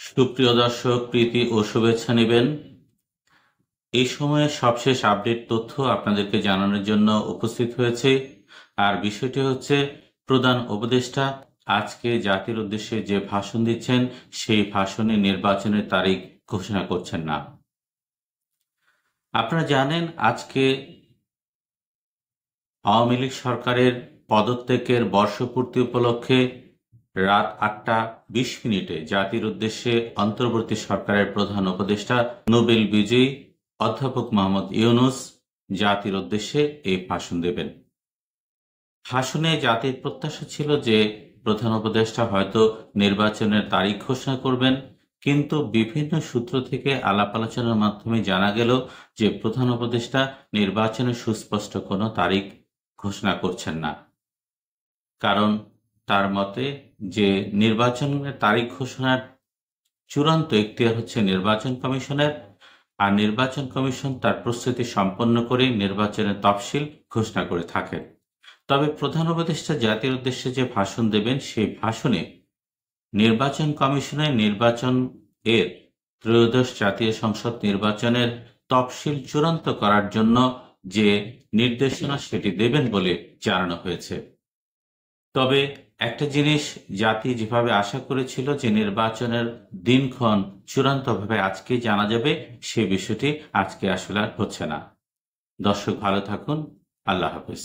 সুপ্রিয় দর্শক, প্রীতি ও শুভেচ্ছা নেবেন। এই সময়ে সবশেষ আপডেট তথ্য আপনাদেরকে জানানোর জন্য উপস্থিত হয়েছে। আর বিষয়টি হচ্ছে, প্রধান উপদেষ্টা আজকে জাতির উদ্দেশ্যে যে ভাষণ দিচ্ছেন, সেই ভাষণে নির্বাচনের তারিখ ঘোষণা করছেন না। আপনারা জানেন, আজকে আওয়ামী লীগ সরকারের পদত্যাগের বর্ষপূর্তি উপলক্ষে রাত 8টা 20 মিনিটে জাতির উদ্দেশ্যে অন্তর্বর্তী সরকারের প্রধান উপদেষ্টা নোবেল বিজয়ী অধ্যাপক মোহাম্মদ ইউনূস জাতির উদ্দেশ্যে এই ভাষণ দেবেন। ভাষণে জাতির প্রত্যাশা ছিল যে প্রধান উপদেষ্টা হয়তো নির্বাচনের তারিখ ঘোষণা করবেন, কিন্তু বিভিন্ন সূত্র থেকে আলাপ আলোচনার মাধ্যমে জানা গেল যে প্রধান উপদেষ্টা নির্বাচনের সুস্পষ্ট কোনো তারিখ ঘোষণা করছেন না। কারণ তার মতে যে নির্বাচনের তারিখ ঘোষণার চূড়ান্ত এখতিয়ার হচ্ছে নির্বাচন কমিশনের, আর নির্বাচন কমিশন তার প্রস্তুতি সম্পন্ন করে নির্বাচনের তফসিল ঘোষণা করে থাকে। তবে প্রধান উপদেষ্টা জাতির উদ্দেশ্যে যে ভাষণ দেবেন, সেই ভাষণে নির্বাচন কমিশনের নির্বাচন এর ত্রয়োদশ জাতীয় সংসদ নির্বাচনের তফসিল চূড়ান্ত করার জন্য যে নির্দেশনা সেটি দেবেন বলে জানানো হয়েছে। তবে একটা জিনিস, জাতি যেভাবে আশা করেছিল যে নির্বাচনের দিনক্ষণ চূড়ান্তভাবে আজকে জানা যাবে, সে বিষয়টি আজকে আসলে আর হচ্ছে না। দর্শক ভালো থাকুন। আল্লাহ হাফেজ।